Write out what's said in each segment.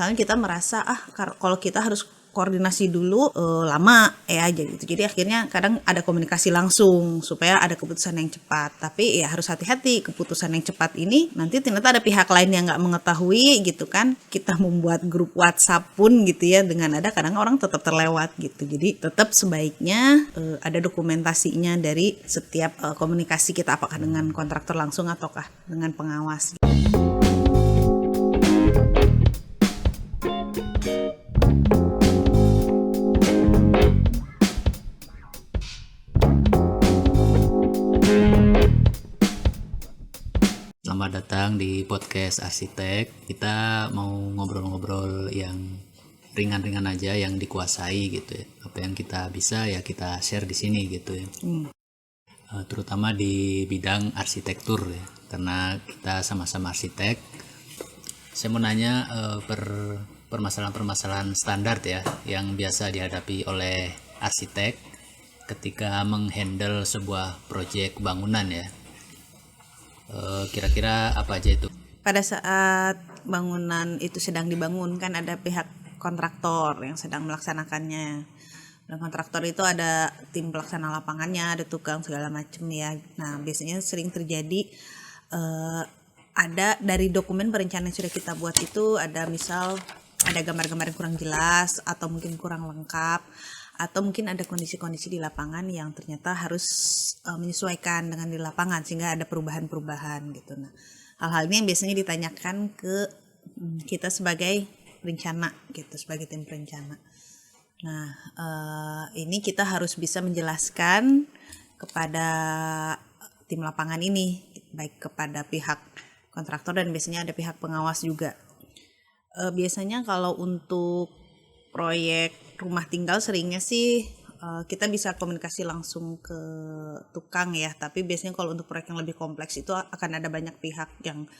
Misalnya kita merasa kalau kita harus koordinasi dulu lama aja gitu. Jadi akhirnya kadang ada komunikasi langsung supaya ada keputusan yang cepat. Tapi ya harus hati-hati, keputusan yang cepat ini nanti ternyata ada pihak lain yang nggak mengetahui gitu kan. Kita membuat grup WhatsApp pun gitu ya, dengan kadang orang tetap terlewat gitu. Jadi tetap sebaiknya ada dokumentasinya dari setiap komunikasi kita, apakah dengan kontraktor langsung ataukah dengan pengawas. Selamat datang di podcast Arsitek. Kita mau ngobrol-ngobrol yang ringan-ringan aja, yang dikuasai gitu ya. Apa yang kita bisa ya kita share di sini gitu ya. Terutama di bidang arsitektur ya, karena kita sama-sama arsitek. Saya mau nanya permasalahan-permasalahan standar ya yang biasa dihadapi oleh arsitek ketika menghandle sebuah proyek bangunan ya. Kira-kira apa aja itu? Pada saat bangunan itu sedang dibangun kan ada pihak kontraktor yang sedang melaksanakannya. Dan kontraktor itu ada tim pelaksana lapangannya, ada tukang segala macam ya. Nah biasanya sering terjadi ada dari dokumen perencanaan yang sudah kita buat itu ada misal ada gambar-gambar yang kurang jelas atau mungkin kurang lengkap, atau mungkin ada kondisi-kondisi di lapangan yang ternyata harus menyesuaikan dengan di lapangan sehingga ada perubahan-perubahan gitu. Nah, hal-hal ini yang biasanya ditanyakan ke kita sebagai perencana gitu, sebagai tim perencana. Nah, ini kita harus bisa menjelaskan kepada tim lapangan ini, baik kepada pihak kontraktor dan biasanya ada pihak pengawas juga. Biasanya kalau untuk proyek rumah tinggal seringnya sih kita bisa komunikasi langsung ke tukang ya, tapi biasanya kalau untuk proyek yang lebih kompleks itu akan ada banyak pihak yang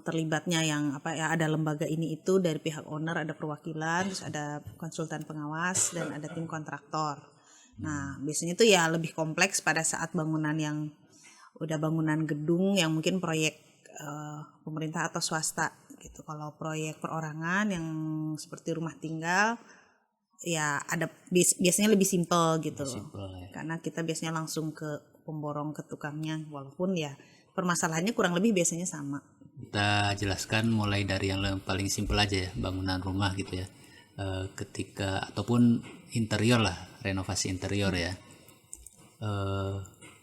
terlibatnya, yang ada lembaga ini itu dari pihak owner, ada perwakilan, terus ada konsultan pengawas dan ada tim kontraktor. Nah biasanya itu ya lebih kompleks pada saat bangunan yang udah bangunan gedung yang mungkin proyek pemerintah atau swasta gitu. Kalau proyek perorangan yang seperti rumah tinggal ya ada biasanya lebih simpel gitu loh. Karena kita biasanya langsung ke pemborong, ke tukangnya, walaupun ya permasalahannya kurang lebih biasanya sama. Kita jelaskan mulai dari yang paling simpel aja ya, bangunan rumah gitu ya. Ketika ataupun interior lah, renovasi interior ya.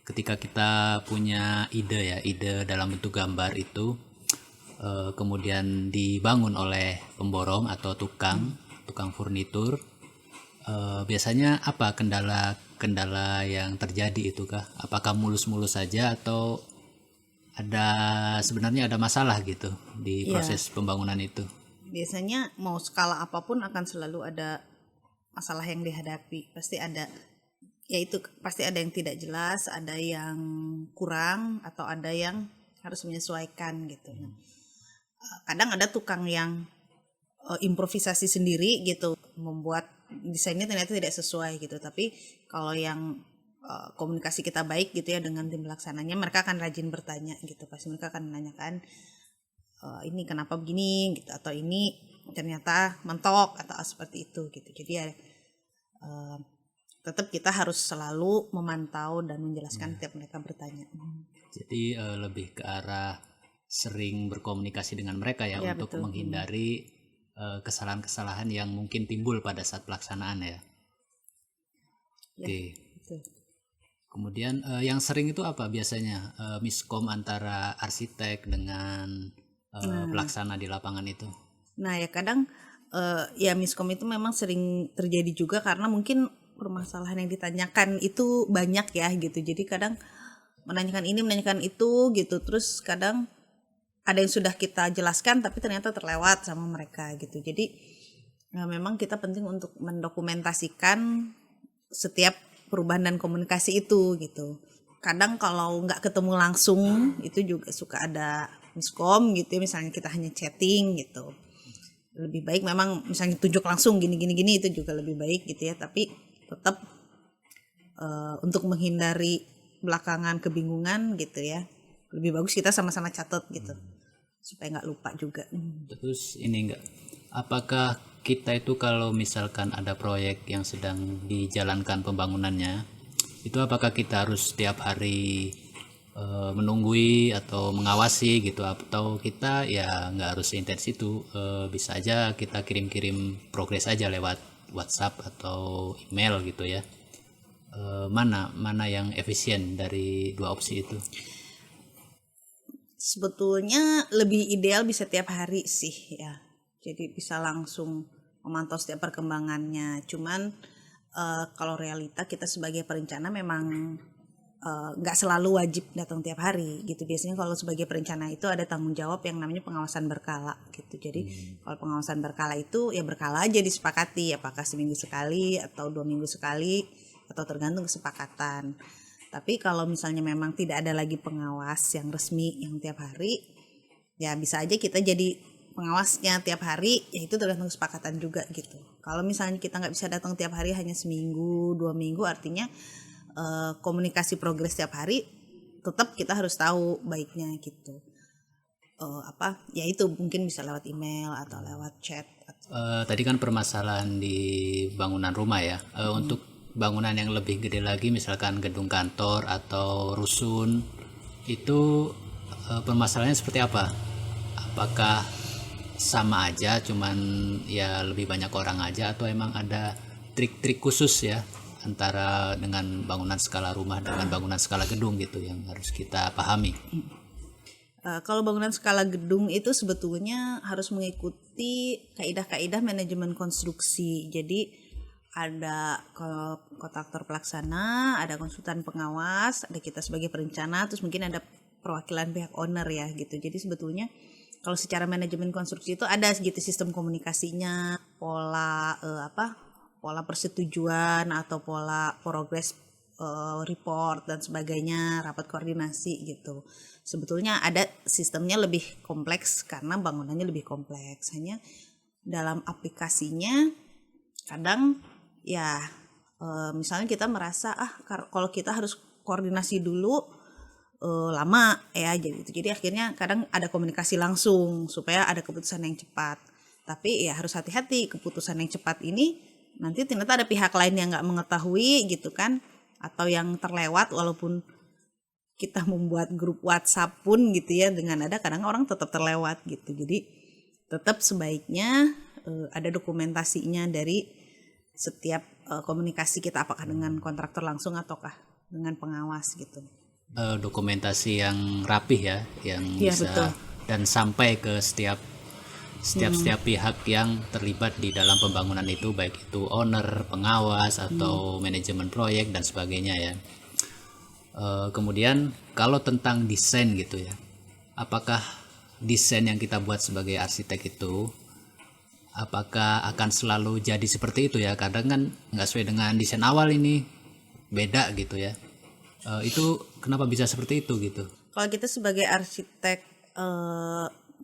Ketika kita punya ide dalam bentuk gambar itu kemudian dibangun oleh pemborong atau tukang furnitur, biasanya apa kendala yang terjadi itu kah? Apakah mulus-mulus saja atau sebenarnya ada masalah gitu di proses pembangunan itu? Biasanya mau skala apapun akan selalu ada masalah yang dihadapi, pasti ada. Yaitu pasti ada yang tidak jelas, ada yang kurang, atau ada yang harus menyesuaikan gitu. Kadang ada tukang yang improvisasi sendiri gitu, membuat desainnya ternyata tidak sesuai gitu. Tapi kalau yang komunikasi kita baik gitu ya dengan tim pelaksananya, mereka akan rajin bertanya gitu. Pasti mereka akan menanyakan ini kenapa begini gitu, atau ini ternyata mentok atau seperti itu gitu. Jadi ya tetap kita harus selalu memantau dan menjelaskan setiap mereka bertanya. Jadi lebih ke arah sering berkomunikasi dengan mereka ya untuk betul. Menghindari kesalahan-kesalahan yang mungkin timbul pada saat pelaksanaan ya. Oke. Betul. Kemudian yang sering itu apa biasanya miskom antara arsitek dengan pelaksana di lapangan itu? Nah ya kadang ya miskom itu memang sering terjadi juga karena mungkin permasalahan yang ditanyakan itu banyak ya gitu. Jadi kadang menanyakan ini, menanyakan itu gitu. Terus kadang ada yang sudah kita jelaskan tapi ternyata terlewat sama mereka gitu. Jadi memang kita penting untuk mendokumentasikan setiap perubahan dan komunikasi itu gitu. Kadang kalau nggak ketemu langsung itu juga suka ada miskom gitu. Misalnya kita hanya chatting gitu. Lebih baik memang misalnya tunjuk langsung gini itu juga lebih baik gitu ya. Tapi tetap untuk menghindari belakangan kebingungan gitu ya, lebih bagus kita sama-sama catat gitu. supaya nggak lupa juga. Terus ini enggak, apakah kita itu kalau misalkan ada proyek yang sedang dijalankan pembangunannya, itu apakah kita harus setiap hari menunggui atau mengawasi gitu, atau kita ya nggak harus intens itu, bisa aja kita kirim-kirim progres aja lewat WhatsApp atau email gitu ya. Mana yang efisien dari dua opsi itu? Sebetulnya lebih ideal bisa tiap hari sih ya, jadi bisa langsung memantau setiap perkembangannya. Cuman kalau realita kita sebagai perencana memang nggak selalu wajib datang tiap hari gitu. Biasanya kalau sebagai perencana itu ada tanggung jawab yang namanya pengawasan berkala gitu. Jadi kalau pengawasan berkala itu ya berkala aja disepakati, apakah seminggu sekali atau 2 minggu sekali atau tergantung kesepakatan. Tapi kalau misalnya memang tidak ada lagi pengawas yang resmi yang tiap hari, ya bisa aja kita jadi pengawasnya tiap hari, ya itu tergantung kesepakatan juga gitu. Kalau misalnya kita nggak bisa datang tiap hari, hanya seminggu 2 minggu, artinya komunikasi progres tiap hari tetap kita harus tahu baiknya gitu. Ya itu mungkin bisa lewat email atau lewat chat. Tadi kan permasalahan di bangunan rumah ya. Untuk bangunan yang lebih gede lagi, misalkan gedung kantor atau rusun, itu permasalahannya seperti apa? Apakah sama aja, cuman ya lebih banyak orang aja, atau emang ada trik-trik khusus ya antara dengan bangunan skala rumah dengan bangunan skala gedung gitu yang harus kita pahami? Kalau bangunan skala gedung itu sebetulnya harus mengikuti kaidah-kaidah manajemen konstruksi. Jadi ada kontraktor pelaksana, ada konsultan pengawas, ada kita sebagai perencana, terus mungkin ada perwakilan pihak owner ya gitu. Jadi sebetulnya kalau secara manajemen konstruksi itu ada gitu sistem komunikasinya, pola pola persetujuan atau pola progress report dan sebagainya, rapat koordinasi gitu. Sebetulnya ada sistemnya lebih kompleks karena bangunannya lebih kompleks. Hanya dalam aplikasinya kadang ya misalnya kita merasa kalau kita harus koordinasi dulu lama ya gitu. Jadi akhirnya kadang ada komunikasi langsung supaya ada keputusan yang cepat. Tapi ya harus hati-hati, keputusan yang cepat ini nanti ternyata ada pihak lain yang nggak mengetahui gitu kan, atau yang terlewat walaupun kita membuat grup WhatsApp pun gitu ya, dengan ada kadang orang tetap terlewat gitu. Jadi tetap sebaiknya ada dokumentasinya dari setiap komunikasi kita, apakah dengan kontraktor langsung ataukah dengan pengawas gitu. Dokumentasi yang rapih ya, yang bisa betul. Dan sampai ke setiap pihak yang terlibat di dalam pembangunan itu, baik itu owner, pengawas atau manajemen proyek dan sebagainya ya. Kemudian kalau tentang desain gitu ya, apakah desain yang kita buat sebagai arsitek itu apakah akan selalu jadi seperti itu ya? Kadang kan nggak sesuai dengan desain awal, ini beda gitu ya. Itu kenapa bisa seperti itu gitu? Kalau kita sebagai arsitek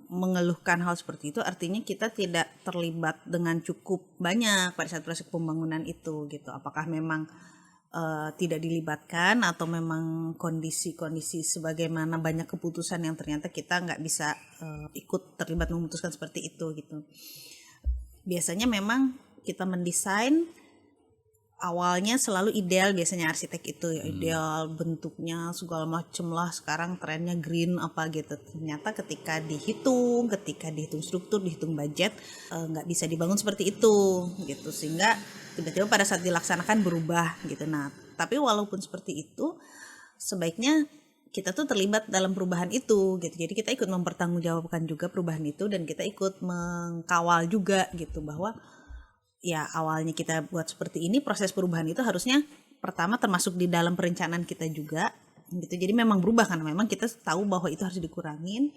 mengeluhkan hal seperti itu, artinya kita tidak terlibat dengan cukup banyak pada saat proses pembangunan itu gitu. Apakah memang tidak dilibatkan atau memang kondisi-kondisi sebagaimana banyak keputusan yang ternyata kita nggak bisa ikut terlibat memutuskan seperti itu gitu. Biasanya memang kita mendesain awalnya selalu ideal, biasanya arsitek itu ya, ideal bentuknya segala macem lah, sekarang trennya green apa gitu. Ternyata ketika dihitung struktur, dihitung budget, nggak bisa dibangun seperti itu gitu, sehingga tiba-tiba pada saat dilaksanakan berubah gitu. Nah tapi walaupun seperti itu, sebaiknya kita tuh terlibat dalam perubahan itu gitu. Jadi kita ikut mempertanggungjawabkan juga perubahan itu, dan kita ikut mengkawal juga gitu, bahwa ya awalnya kita buat seperti ini, proses perubahan itu harusnya pertama termasuk di dalam perencanaan kita juga gitu. Jadi memang berubah karena memang kita tahu bahwa itu harus dikurangin.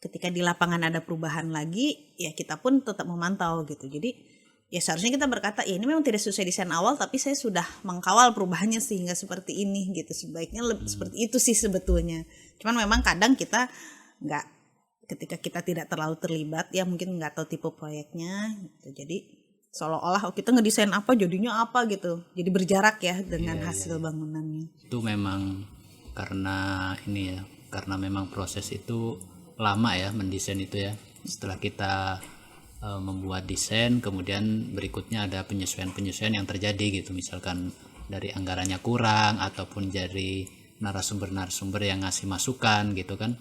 Ketika di lapangan ada perubahan lagi, ya kita pun tetap memantau gitu. Jadi ya seharusnya kita berkata, ya ini memang tidak sesuai desain awal, tapi saya sudah mengkawal perubahannya sehingga seperti ini gitu. Sebaiknya seperti itu sih sebetulnya. Cuman memang kadang kita nggak, ketika kita tidak terlalu terlibat, ya mungkin nggak tahu tipe proyeknya gitu. Jadi seolah-olah kita ngedesain apa jadinya apa gitu, jadi berjarak ya dengan hasil bangunannya. Itu memang karena ini ya, karena memang proses itu lama ya mendesain itu ya. Setelah kita membuat desain, kemudian berikutnya ada penyesuaian yang terjadi gitu, misalkan dari anggarannya kurang ataupun dari narasumber yang ngasih masukan gitu kan,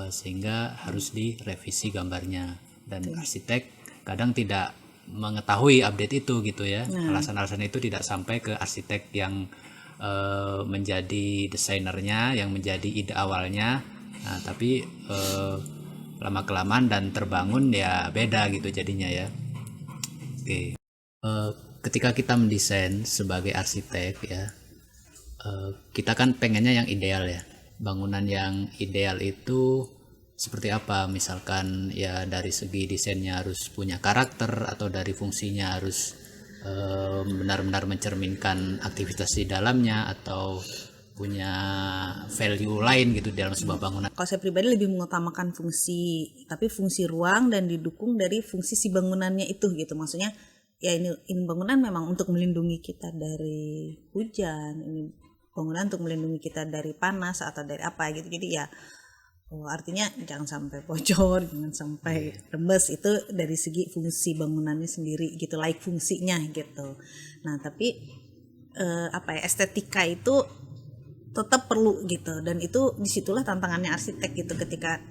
sehingga harus direvisi gambarnya, dan arsitek kadang tidak mengetahui update itu gitu ya. Alasan-alasan itu tidak sampai ke arsitek yang menjadi desainernya, yang menjadi ide awalnya. Nah, tapi lama kelamaan dan terbangun ya beda gitu jadinya ya. Oke. Ketika kita mendesain sebagai arsitek ya, kita kan pengennya yang ideal ya. Bangunan yang ideal itu seperti apa? Misalkan ya dari segi desainnya harus punya karakter, atau dari fungsinya harus benar-benar mencerminkan aktivitas di dalamnya, atau punya value lain gitu dalam sebuah bangunan. Kalau saya pribadi lebih mengutamakan fungsi, tapi fungsi ruang dan didukung dari fungsi si bangunannya itu gitu. Maksudnya ya ini bangunan memang untuk melindungi kita dari hujan, ini bangunan untuk melindungi kita dari panas atau dari apa gitu. Jadi ya artinya jangan sampai bocor, jangan sampai rembes, itu dari segi fungsi bangunannya sendiri gitu, like fungsinya gitu. Nah tapi estetika itu tetap perlu gitu, dan itu disitulah tantangannya arsitek gitu, ketika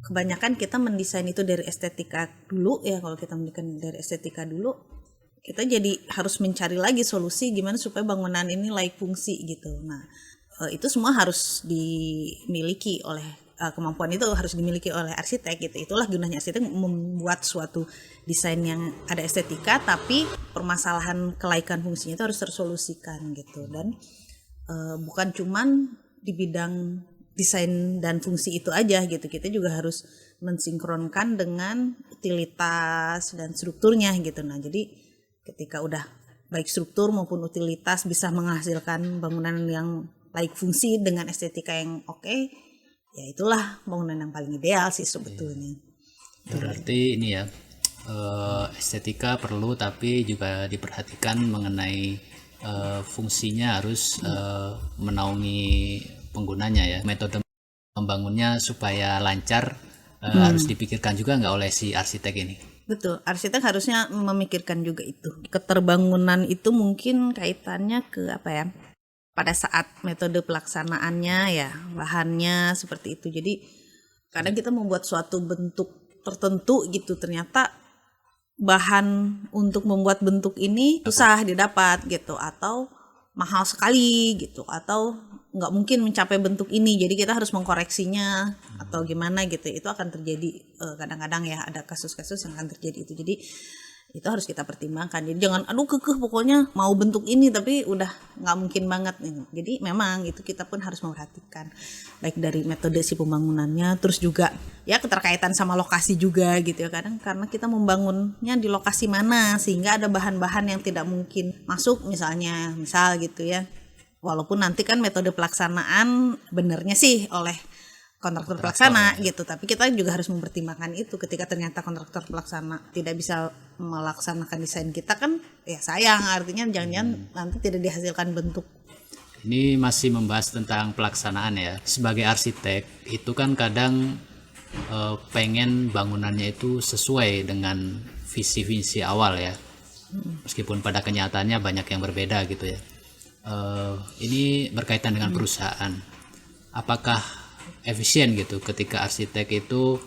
kebanyakan kita mendesain itu dari estetika dulu ya. Kalau kita mendesain dari estetika dulu, kita jadi harus mencari lagi solusi gimana supaya bangunan ini layak fungsi gitu. Nah itu semua harus dimiliki oleh kemampuan itu harus dimiliki oleh arsitek gitu. Itulah gunanya arsitek, membuat suatu desain yang ada estetika tapi permasalahan kelaikan fungsinya itu harus tersolusikan gitu. Dan bukan cuman di bidang desain dan fungsi itu aja gitu, kita juga harus mensinkronkan dengan utilitas dan strukturnya gitu. Nah jadi ketika udah baik struktur maupun utilitas bisa menghasilkan bangunan yang layak fungsi dengan estetika yang oke, ya itulah bangunan yang paling ideal sih sebetulnya. Berarti ini ya, estetika perlu tapi juga diperhatikan mengenai fungsinya harus menaungi penggunanya ya. Metode membangunnya supaya lancar harus dipikirkan juga nggak oleh si arsitek ini? Betul, arsitek harusnya memikirkan juga itu. Keterbangunan itu mungkin kaitannya ke apa ya, pada saat metode pelaksanaannya ya, bahannya seperti itu. Jadi kadang kita membuat suatu bentuk tertentu gitu, ternyata bahan untuk membuat bentuk ini susah didapat gitu, atau mahal sekali gitu, atau nggak mungkin mencapai bentuk ini, jadi kita harus mengkoreksinya atau gimana gitu. Itu akan terjadi kadang-kadang ya, ada kasus-kasus yang akan terjadi itu. Jadi itu harus kita pertimbangkan. Jadi jangan kekeh pokoknya mau bentuk ini tapi udah nggak mungkin banget nih. Jadi memang itu kita pun harus memperhatikan baik dari metode si pembangunannya, terus juga ya keterkaitan sama lokasi juga gitu ya. Kadang karena kita membangunnya di lokasi mana sehingga ada bahan-bahan yang tidak mungkin masuk misal gitu ya. Walaupun nanti kan metode pelaksanaan benernya sih oleh kontraktor pelaksana gitu, tapi kita juga harus mempertimbangkan itu. Ketika ternyata kontraktor pelaksana tidak bisa melaksanakan desain kita, kan ya sayang, artinya jangan-jangan nanti tidak dihasilkan bentuk. Ini masih membahas tentang pelaksanaan ya. Sebagai arsitek itu kan kadang pengen bangunannya itu sesuai dengan visi-visi awal ya, meskipun pada kenyataannya banyak yang berbeda gitu ya. Ini berkaitan dengan perusahaan. Apakah efisien gitu ketika arsitek itu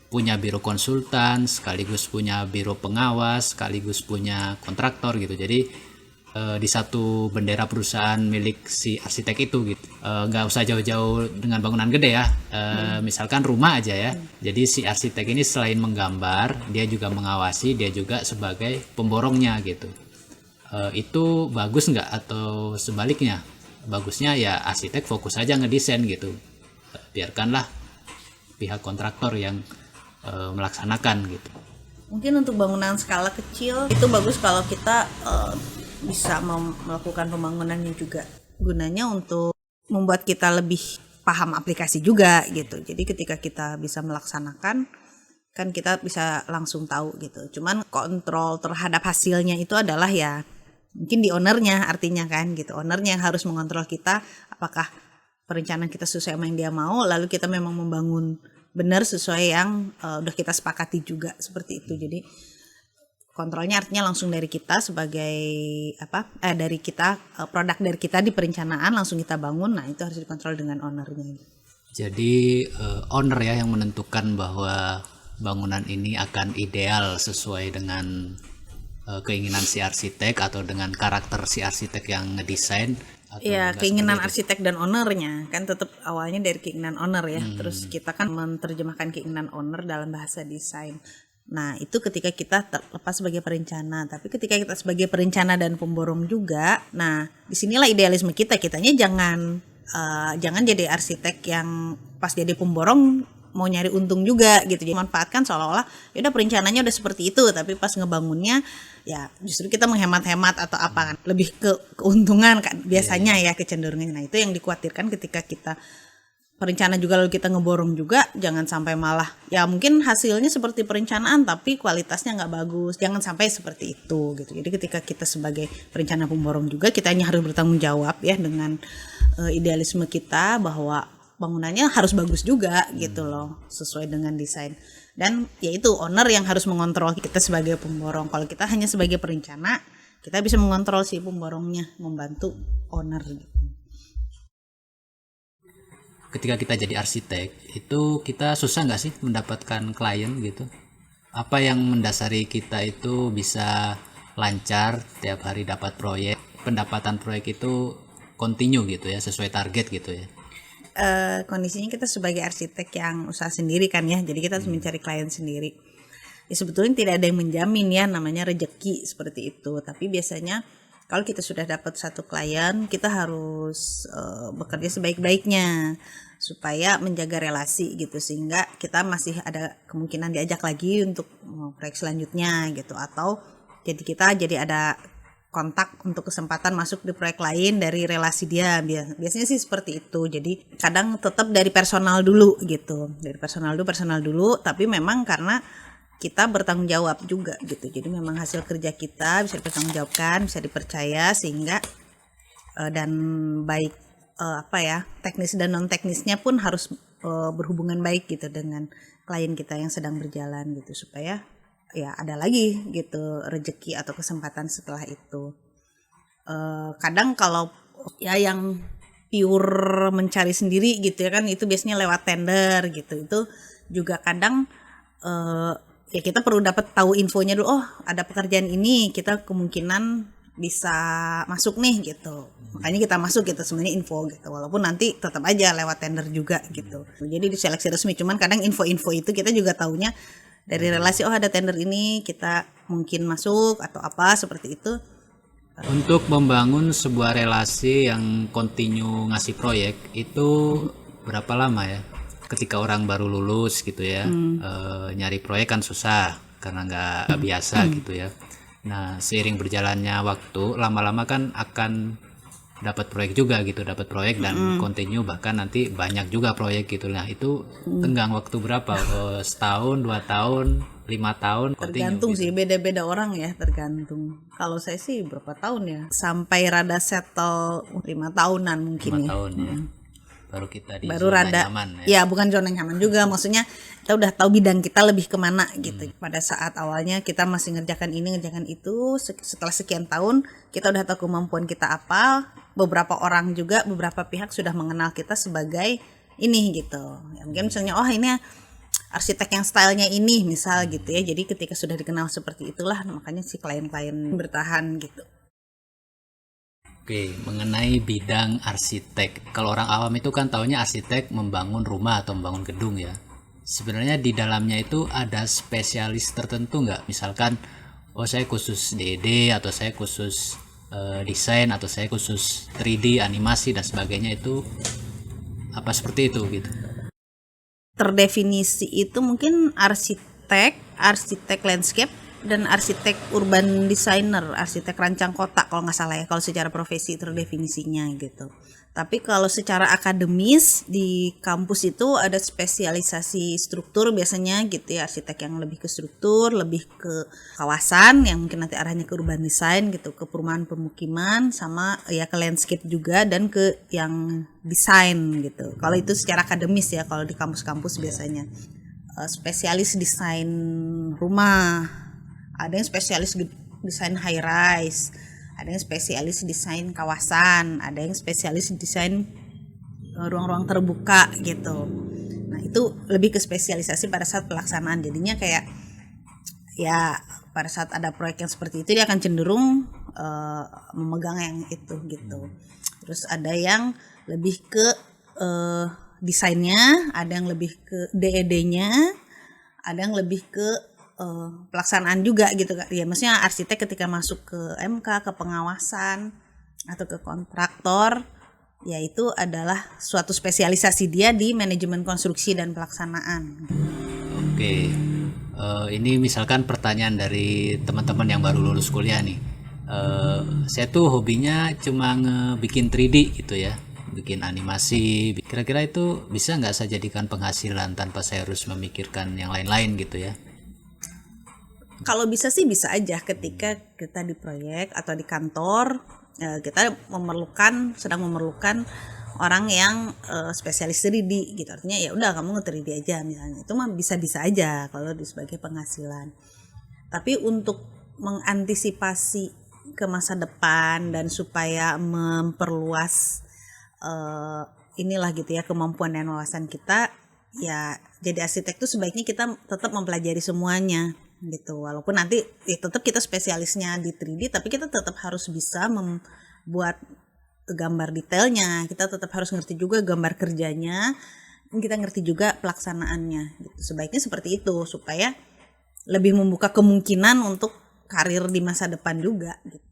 punya biro konsultan, sekaligus punya biro pengawas, sekaligus punya kontraktor gitu. Jadi di satu bendera perusahaan milik si arsitek itu gitu. Nggak usah jauh-jauh dengan bangunan gede ya. Misalkan rumah aja ya. Jadi si arsitek ini selain menggambar, dia juga mengawasi, dia juga sebagai pemborongnya gitu. Itu bagus nggak, atau sebaliknya? Bagusnya ya arsitek fokus aja ngedesain gitu. Biarkanlah pihak kontraktor yang melaksanakan gitu. Mungkin untuk bangunan skala kecil itu bagus kalau kita bisa melakukan pembangunannya juga, gunanya untuk membuat kita lebih paham aplikasi juga gitu. Jadi ketika kita bisa melaksanakan, kan kita bisa langsung tahu gitu. Cuman kontrol terhadap hasilnya itu adalah ya mungkin di ownernya, artinya kan gitu. Ownernya yang harus mengontrol kita apakah perencanaan kita sesuai sama yang dia mau, lalu kita memang membangun benar sesuai yang udah kita sepakati juga seperti itu. Jadi kontrolnya artinya langsung dari kita sebagai dari kita produk dari kita di perencanaan langsung kita bangun. Nah itu harus dikontrol dengan ownernya. Jadi owner ya yang menentukan bahwa bangunan ini akan ideal sesuai dengan keinginan si arsitek atau dengan karakter si arsitek yang ngedesain. Iya, keinginan arsitek dan ownernya kan tetap awalnya dari keinginan owner ya. Terus kita kan menerjemahkan keinginan owner dalam bahasa desain. Nah itu ketika kita terlepas sebagai perencana, tapi ketika kita sebagai perencana dan pemborong juga, nah disinilah idealisme kitanya jangan jadi arsitek yang pas jadi pemborong mau nyari untung juga gitu, jadi manfaatkan seolah-olah ya udah perencananya udah seperti itu, tapi pas ngebangunnya ya justru kita menghemat-hemat atau apa kan, lebih ke keuntungan kan biasanya ya kecenderungannya. Nah itu yang dikhawatirkan ketika kita perencana juga lalu kita ngeborong juga, jangan sampai malah ya mungkin hasilnya seperti perencanaan tapi kualitasnya nggak bagus, jangan sampai seperti itu gitu. Jadi ketika kita sebagai perencana pemborong juga kita hanya harus bertanggung jawab ya dengan idealisme kita bahwa bangunannya harus bagus juga gitu loh, sesuai dengan desain. Dan yaitu owner yang harus mengontrol kita sebagai pemborong. Kalau kita hanya sebagai perencana, kita bisa mengontrol si pemborongnya, membantu owner gitu. Ketika kita jadi arsitek itu kita susah nggak sih mendapatkan klien gitu? Apa yang mendasari kita itu bisa lancar tiap hari dapat proyek, pendapatan proyek itu continue gitu ya, sesuai target gitu ya? Kondisinya kita sebagai arsitek yang usaha sendiri kan ya, jadi kita harus mencari klien sendiri. Ya sebetulnya tidak ada yang menjamin ya, namanya rezeki seperti itu. Tapi biasanya kalau kita sudah dapat satu klien, kita harus bekerja sebaik-baiknya supaya menjaga relasi gitu, sehingga kita masih ada kemungkinan diajak lagi untuk proyek selanjutnya gitu, atau jadi ada kontak untuk kesempatan masuk di proyek lain dari relasi dia. Biasanya sih seperti itu. Jadi kadang tetap dari personal dulu gitu, dari personal dulu, tapi memang karena kita bertanggung jawab juga gitu. Jadi memang hasil kerja kita bisa dipertanggungjawabkan, bisa dipercaya, sehingga dan baik teknis dan non teknisnya pun harus berhubungan baik gitu dengan klien kita yang sedang berjalan gitu, supaya ya ada lagi gitu rezeki atau kesempatan setelah itu. Kadang kalau ya yang pure mencari sendiri gitu ya kan, itu biasanya lewat tender gitu. Itu juga kadang ya kita perlu dapat tahu infonya dulu, oh ada pekerjaan ini, kita kemungkinan bisa masuk nih gitu, makanya kita masuk gitu, sebenarnya info gitu, walaupun nanti tetap aja lewat tender juga gitu. Jadi di seleksi resmi, cuman kadang info-info itu kita juga taunya dari relasi, oh ada tender ini kita mungkin masuk atau apa seperti itu. Untuk membangun sebuah relasi yang kontinu ngasih proyek itu berapa lama ya? Ketika orang baru lulus gitu ya, nyari proyek kan susah karena nggak biasa gitu ya. Nah seiring berjalannya waktu, lama-lama kan akan dapat proyek juga gitu, dapat proyek dan continue, bahkan nanti banyak juga proyek gitu. Nah itu tenggang waktu berapa? Setahun, 2 tahun, 5 tahun? Tergantung gitu. sih, beda-beda orang ya, tergantung. Kalau saya sih berapa tahun ya, sampai rada settle 5 tahunan mungkin 5 tahun ya. Baru kita di baru zona rada nyaman ya, bukan zona nyaman juga, maksudnya kita udah tahu bidang kita lebih kemana gitu. Pada saat awalnya kita masih ngerjakan ini ngerjakan itu, setelah sekian tahun kita udah tahu kemampuan kita apa. Beberapa orang juga, beberapa pihak sudah mengenal kita sebagai ini gitu ya, mungkin misalnya oh ini arsitek yang stylenya ini misal gitu ya. Jadi ketika sudah dikenal seperti itulah, makanya si klien-klien bertahan gitu. Oke, mengenai bidang arsitek. Kalau orang awam itu kan taunya arsitek membangun rumah atau membangun gedung ya. Sebenarnya di dalamnya itu ada spesialis tertentu nggak? Misalkan, oh saya khusus DED atau saya khusus desain atau saya khusus 3D, animasi dan sebagainya, itu apa seperti itu gitu? Terdefinisi itu mungkin arsitek landscape dan arsitek urban designer, arsitek rancang kota kalau nggak salah ya, kalau secara profesi itu definisinya gitu. Tapi kalau secara akademis di kampus itu ada spesialisasi struktur biasanya gitu ya, arsitek yang lebih ke struktur, lebih ke kawasan yang mungkin nanti arahnya ke urban design gitu, ke perumahan pemukiman, sama ya ke landscape juga, dan ke yang desain gitu. Kalau itu secara akademis ya, kalau di kampus-kampus biasanya. Spesialis desain rumah, ada yang spesialis desain high rise, ada yang spesialis desain kawasan, ada yang spesialis desain ruang-ruang terbuka gitu. Nah itu lebih ke spesialisasi pada saat pelaksanaan, jadinya kayak ya pada saat ada proyek yang seperti itu dia akan cenderung memegang yang itu gitu. Terus ada yang lebih ke desainnya, ada yang lebih ke DED-nya, ada yang lebih ke pelaksanaan juga gitu kan. Ya maksudnya arsitek ketika masuk ke MK, ke pengawasan atau ke kontraktor, ya itu adalah suatu spesialisasi dia di manajemen konstruksi dan pelaksanaan. Oke. Ini misalkan pertanyaan dari teman-teman yang baru lulus kuliah nih. Saya tuh hobinya cuma ngebikin 3D gitu ya, bikin animasi. Kira-kira itu bisa nggak saya jadikan penghasilan tanpa saya harus memikirkan yang lain-lain gitu ya? Kalau bisa sih bisa aja, ketika kita di proyek atau di kantor kita sedang memerlukan orang yang spesialis 3D gitu. Artinya ya udah kamu nge-3D aja misalnya. Itu mah bisa-bisa aja kalau sebagai penghasilan. Tapi untuk mengantisipasi ke masa depan dan supaya memperluas inilah gitu ya kemampuan dan wawasan kita, ya jadi arsitek tuh sebaiknya kita tetap mempelajari semuanya gitu. Walaupun nanti ya tetap kita spesialisnya di 3D, tapi kita tetap harus bisa membuat gambar detailnya, kita tetap harus ngerti juga gambar kerjanya, dan kita ngerti juga pelaksanaannya gitu. Sebaiknya seperti itu supaya lebih membuka kemungkinan untuk karir di masa depan juga gitu.